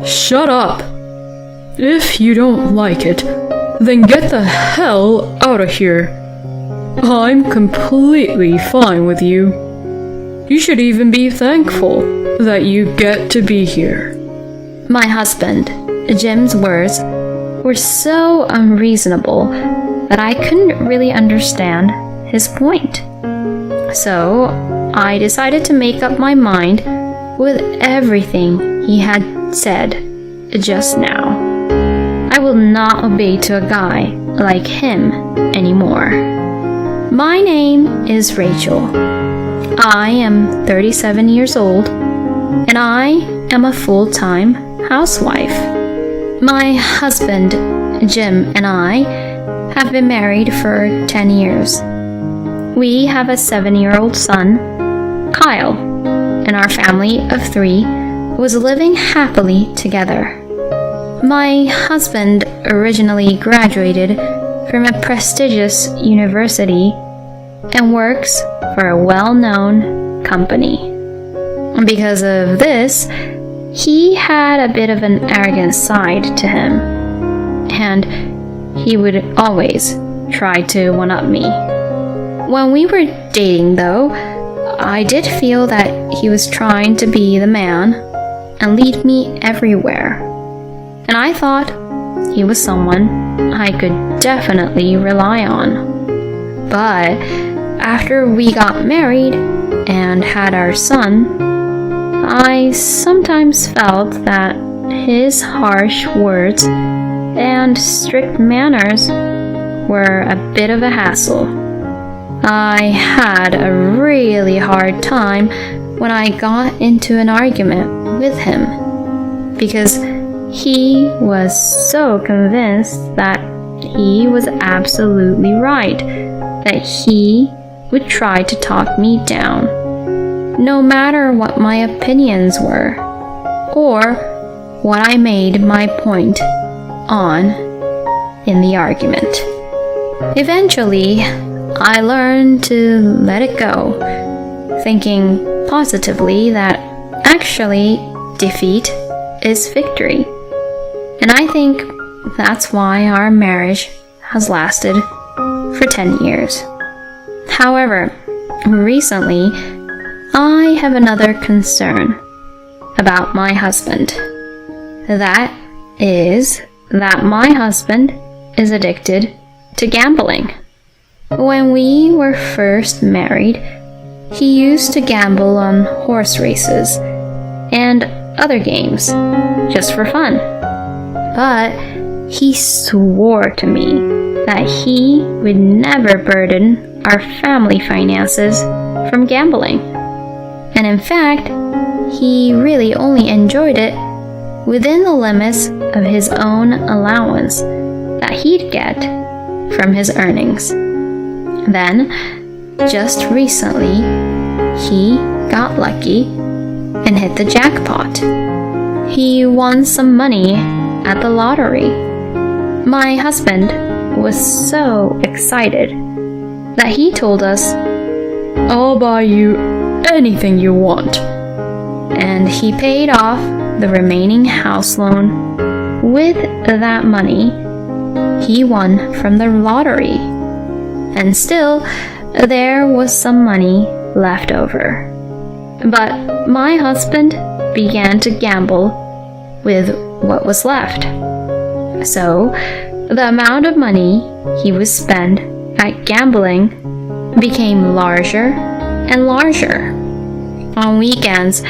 Shut up! If you don't like it, then get the hell out of here. I'm completely fine with you. You should even be thankful that you get to be here. My husband, Jim's words were so unreasonable that I couldn't really understand his point. So I decided to make up my mind with everything he had said just now. I will not obey to a guy like him anymore. My name is Rachel. I am 37 years old, and I am a full-time housewife. My husband, Jim, and I have been married for 10 years. We have a 7-year-old son, Kyle, and our family of 3 was living happily together. My husband originally graduated from a prestigious university and works for a well-known company. Because of this, he had a bit of an arrogant side to him, and he would always try to one-up me. When we were dating, though, I did feel that he was trying to be the man and lead me everywhere, and I thought he was someone I could definitely rely on. But after we got married and had our son, I sometimes felt that his harsh words and strict manners were a bit of a hassle. I had a really hard time when I got into an argument with him because he was so convinced that he was absolutely right, that he would try to talk me down, no matter what my opinions were, or what I made my point on in the argument. Eventually, I learned to let it go, thinking positively that actually defeat is victory. And I think that's why our marriage has lasted for 10 years. However, recently, I have another concern about my husband. That is that my husband is addicted to gambling. When we were first married, he used to gamble on horse races and other games just for fun. But he swore to me that he would never burden our family finances from gambling. And in fact, he really only enjoyed it within the limits of his own allowance that he'd get from his earnings. Then, just recently, he got lucky and hit the jackpot. He won some money at the lottery. My husband was so excited that he told us, I'll buy you anything you want. And he paid off the remaining house loan with that money he won from the lottery. And still, there was some money left over. But my husband began to gamble with what was left. So, the amount of money he would spend at gambling became larger and larger. On weekends,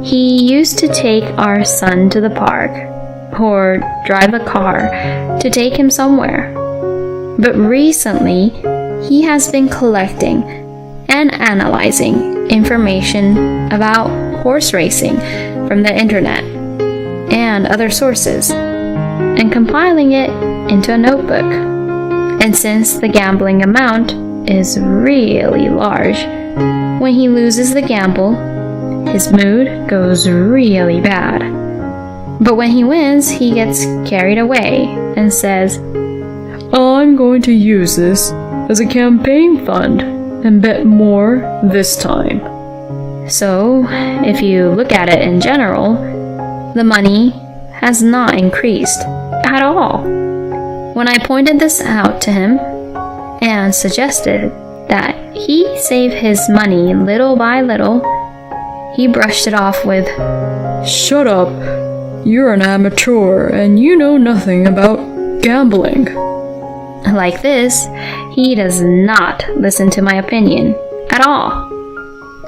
he used to take our son to the park or drive a car to take him somewhere. But recently, he has been collecting and analyzing information about horse racing from the internet and other sources, and compiling it into a notebook. And since the gambling amount is really large, when he loses the gamble, his mood goes really bad. But when he wins, he gets carried away and says, I'm going to use this as a campaign fund and bet more this time. So, if you look at it in general, the money has not increased at all. When I pointed this out to him and suggested that he save his money little by little, he brushed it off with, "Shut up. You're an amateur and you know nothing about gambling." Like this, he does not listen to my opinion at all.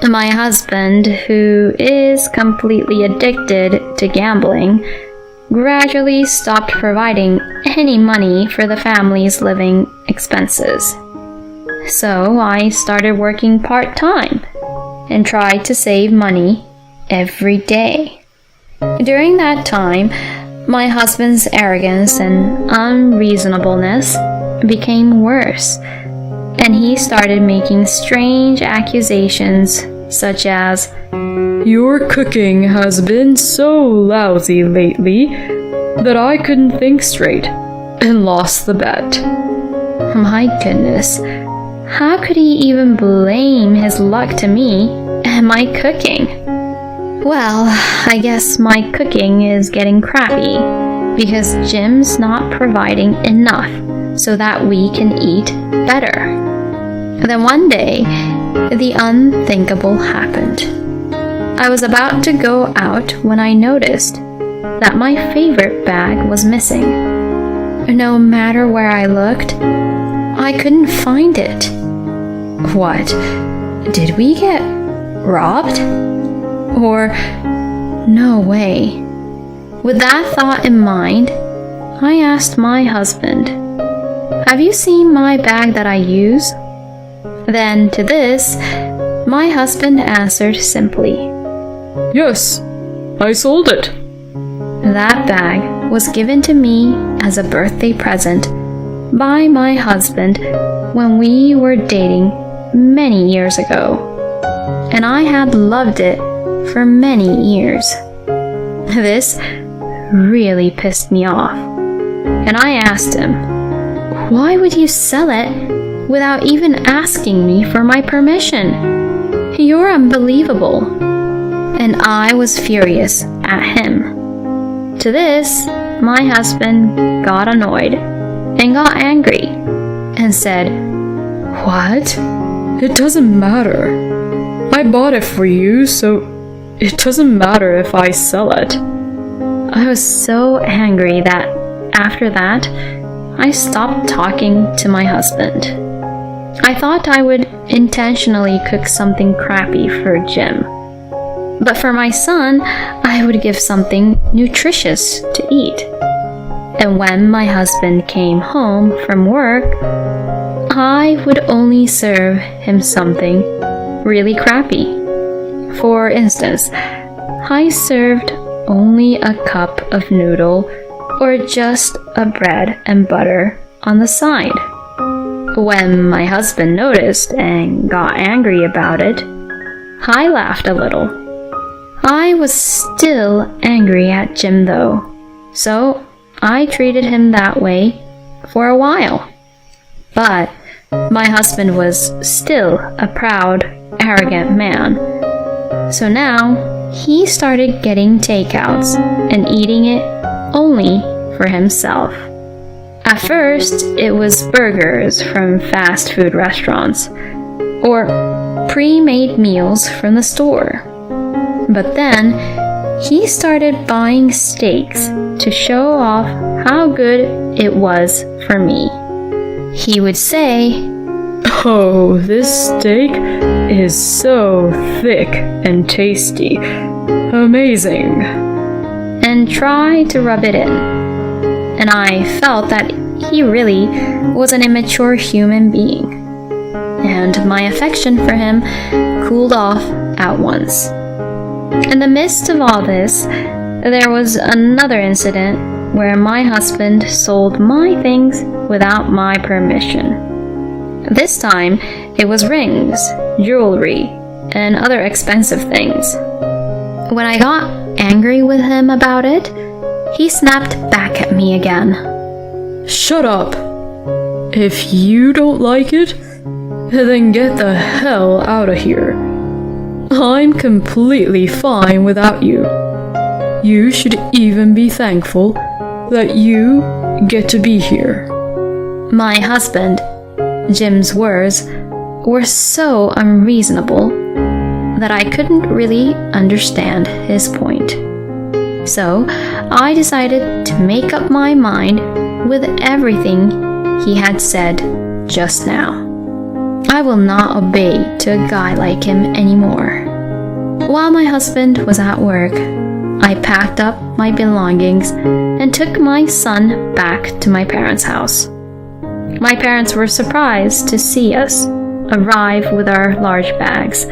My husband, who is completely addicted to gambling, gradually stopped providing any money for the family's living expenses. So I started working part-time and tried to save money every day. During that time, my husband's arrogance and unreasonableness became worse, and he started making strange accusations such as, "Your cooking has been so lousy lately that I couldn't think straight and lost the bet." My goodness, how could he even blame his luck to me and my cooking? Well, I guess my cooking is getting crappy because Jim's not providing enough so that we can eat better. Then one day, the unthinkable happened. I was about to go out when I noticed that my favorite bag was missing. No matter where I looked, I couldn't find it. What? Did we get robbed? Or, no way. With that thought in mind, I asked my husband, "Have you seen my bag that I use?" Then to this, my husband answered simply, "Yes, I sold it." That bag was given to me as a birthday present by my husband when we were dating many years ago, and I had loved it for many years. This really pissed me off, and I asked him, "Why would you sell it without even asking me for my permission? You're unbelievable." And I was furious at him. To this, my husband got annoyed and got angry and said, "What? It doesn't matter. I bought it for you, so it doesn't matter if I sell it." I was so angry that after that, I stopped talking to my husband. I thought I would intentionally cook something crappy for Jim. But for my son, I would give something nutritious to eat. And when my husband came home from work, I would only serve him something really crappy. For instance, I served only a cup of noodle or just a bread and butter on the side. When my husband noticed and got angry about it, I laughed a little. I was still angry at Jim though, so I treated him that way for a while. But my husband was still a proud, arrogant man. So now he started getting takeouts and eating it only for himself. At first, it was burgers from fast food restaurants or pre-made meals from the store. But then he started buying steaks to show off how good it was for me. He would say, "Oh, this steak is so thick and tasty. Amazing." and try to rub it in. And I felt that he really was an immature human being, and my affection for him cooled off at once. In the midst of all this, there was another incident where my husband sold my things without my permission. This time, it was rings, jewelry, and other expensive things. When I got angry with him about it, he snapped back at me again. "Shut up. If you don't like it, then get the hell out of here. I'm completely fine without you. You should even be thankful that you get to be here. My husband, Jim's words, were so unreasonable that I couldn't really understand his point. So I decided to make up my mind with everything he had said just now. I will not obey to a guy like him anymore. While my husband was at work, I packed up my belongings and took my son back to my parents' house. My parents were surprised to see us arrive with our large bags,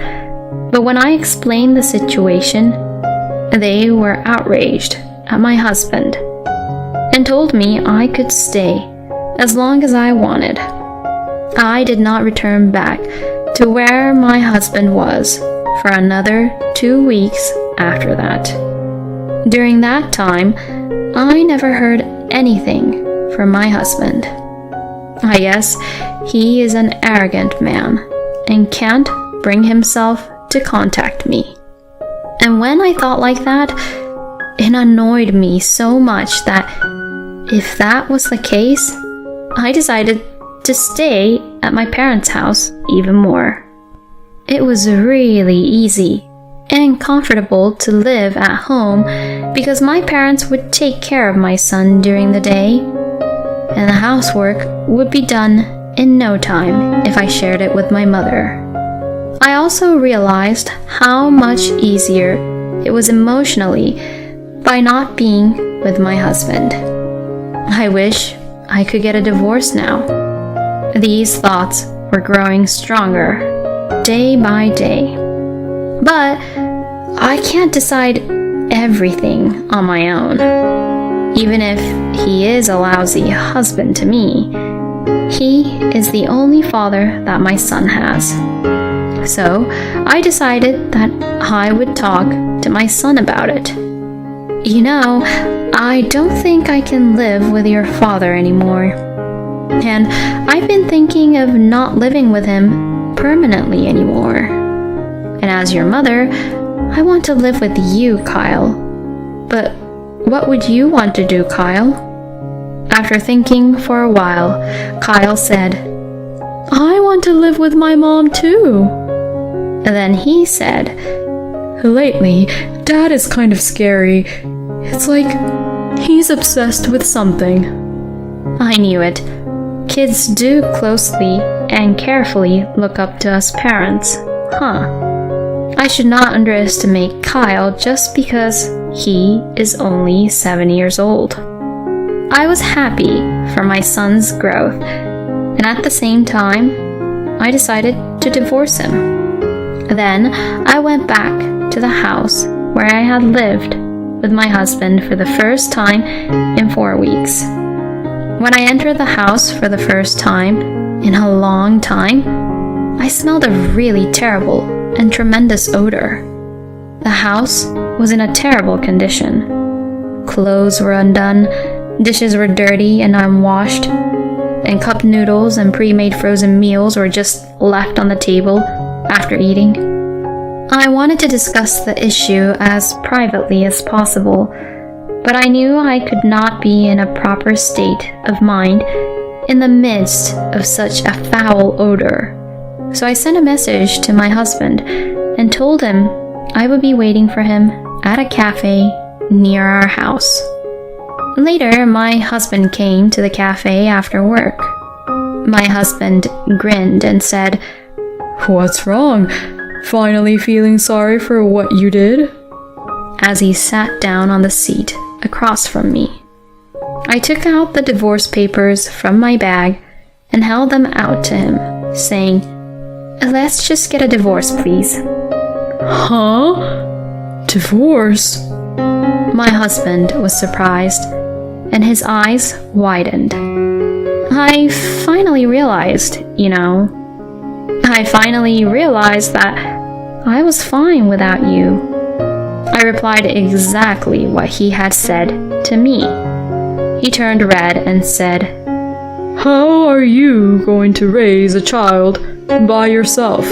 but when I explained the situation, they were outraged at my husband and told me I could stay as long as I wanted. I did not return back to where my husband was for another 2 weeks after that. During that time, I never heard anything from my husband. I guess he is an arrogant man and can't bring himself to contact me. And when I thought like that, it annoyed me so much that if that was the case, I decided to stay at my parents' house even more. It was really easy and comfortable to live at home because my parents would take care of my son during the day, and the housework would be done in no time if I shared it with my mother. I also realized how much easier it was emotionally by not being with my husband. I wish I could get a divorce now. These thoughts were growing stronger day by day. But I can't decide everything on my own. Even if he is a lousy husband to me, he is the only father that my son has. So I decided that I would talk to my son about it. You know, I don't think I can live with your father anymore. And I've been thinking of not living with him permanently anymore. And as your mother, I want to live with you, Kyle. But what would you want to do, Kyle? After thinking for a while, Kyle said, I want to live with my mom too. And then he said, Lately, Dad is kind of scary. It's like he's obsessed with something. I knew it. Kids do closely and carefully look up to us parents, huh? I should not underestimate Kyle just because he is only 7 years old. I was happy for my son's growth, and at the same time, I decided to divorce him. Then I went back to the house where I had lived with my husband for the first time in 4 weeks. When I entered the house for the first time in a long time, I smelled a really terrible and tremendous odor. The house was in a terrible condition. Clothes were undone, dishes were dirty and unwashed, and cup noodles and pre-made frozen meals were just left on the table after eating. I wanted to discuss the issue as privately as possible, but I knew I could not be in a proper state of mind in the midst of such a foul odor. So I sent a message to my husband and told him I would be waiting for him at a cafe near our house. Later, my husband came to the cafe after work. My husband grinned and said, What's wrong? Finally feeling sorry for what you did? As he sat down on the seat across from me. I took out the divorce papers from my bag and held them out to him, saying, Let's just get a divorce, please. Huh? Divorce? My husband was surprised, and his eyes widened. I finally realized that I was fine without you. I replied exactly what he had said to me. He turned red and said, How are you going to raise a child by yourself?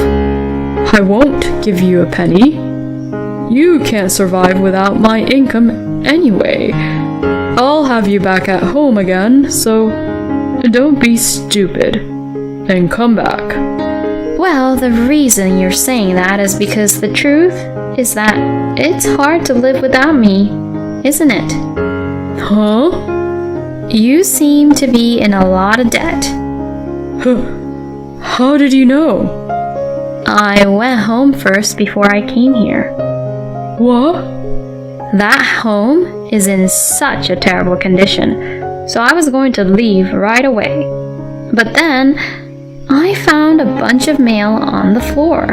I won't give you a penny. You can't survive without my income Anyway, I'll have you back at home again, so don't be stupid and come back. Well, the reason you're saying that is because the truth is that it's hard to live without me, isn't it? Huh? You seem to be in a lot of debt. How did you know? I went home first before I came here. What? That home is in such a terrible condition, so I was going to leave right away. But then, I found a bunch of mail on the floor.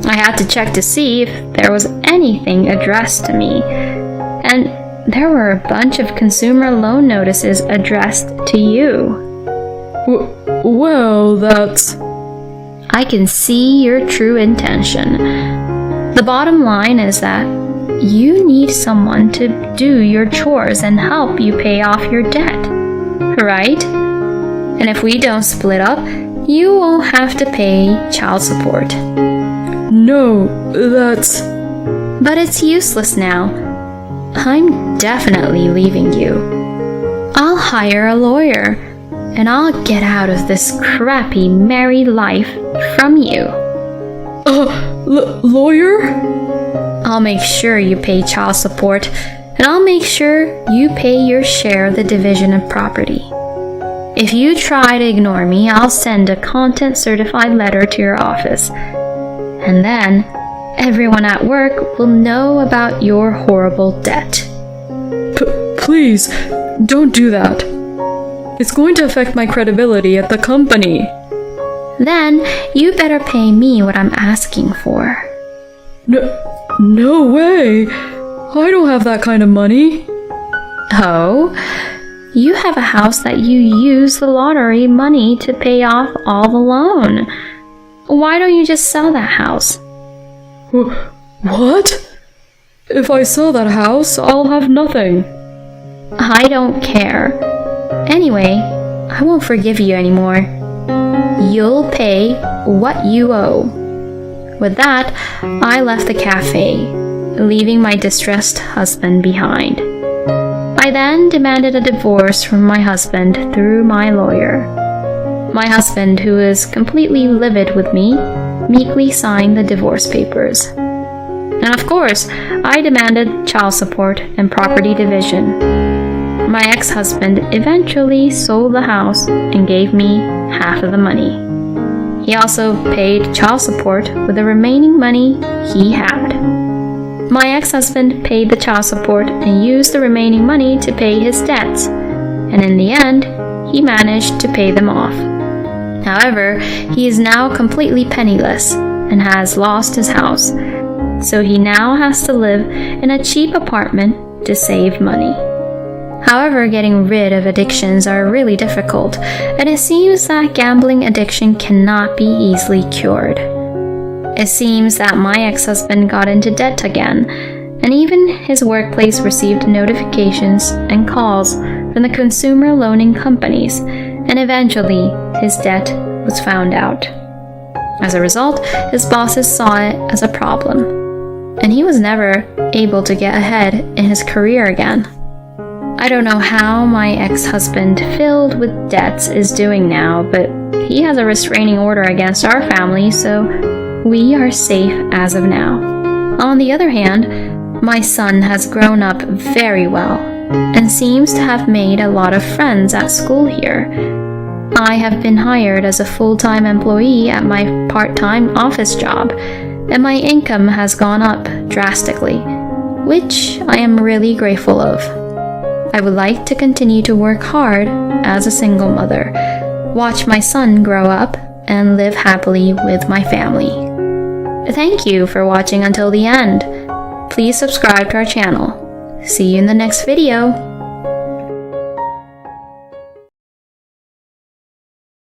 I had to check to see if there was anything addressed to me, and there were a bunch of consumer loan notices addressed to you. Well, that's... I can see your true intention. The bottom line is that you need someone to do your chores and help you pay off your debt, right? And if we don't split up, you won't have to pay child support. No, that's... But it's useless now. I'm definitely leaving you. I'll hire a lawyer, and I'll get out of this crappy married life from you. Lawyer? I'll make sure you pay child support, and I'll make sure you pay your share of the division of property. If you try to ignore me, I'll send a content-certified letter to your office. And then, everyone at work will know about your horrible debt. Please, don't do that. It's going to affect my credibility at the company. Then, you better pay me what I'm asking for. No way! I don't have that kind of money. Oh? You have a house that you use the lottery money to pay off all the loan. Why don't you just sell that house? What? If I sell that house, I'll have nothing. I don't care. Anyway, I won't forgive you anymore. You'll pay what you owe. With that, I left the cafe, leaving my distressed husband behind. I then demanded a divorce from my husband through my lawyer. My husband, who is completely livid with me, meekly signed the divorce papers. And of course, I demanded child support and property division. My ex-husband eventually sold the house and gave me half of the money. He also paid child support with the remaining money he had. My ex-husband paid the child support and used the remaining money to pay his debts, and in the end, he managed to pay them off. However, he is now completely penniless and has lost his house, so he now has to live in a cheap apartment to save money. However, getting rid of addictions are really difficult, and it seems that gambling addiction cannot be easily cured. It seems that my ex-husband got into debt again, and even his workplace received notifications and calls from the consumer loaning companies, and eventually his debt was found out. As a result, his bosses saw it as a problem, and he was never able to get ahead in his career again. I don't know how my ex-husband, filled with debts, is doing now, but he has a restraining order against our family, so we are safe as of now. On the other hand, my son has grown up very well and seems to have made a lot of friends at school here. I have been hired as a full-time employee at my part-time office job, and my income has gone up drastically, which I am really grateful of. I would like to continue to work hard as a single mother, watch my son grow up, and live happily with my family. Thank you for watching until the end. Please subscribe to our channel. See you in the next video.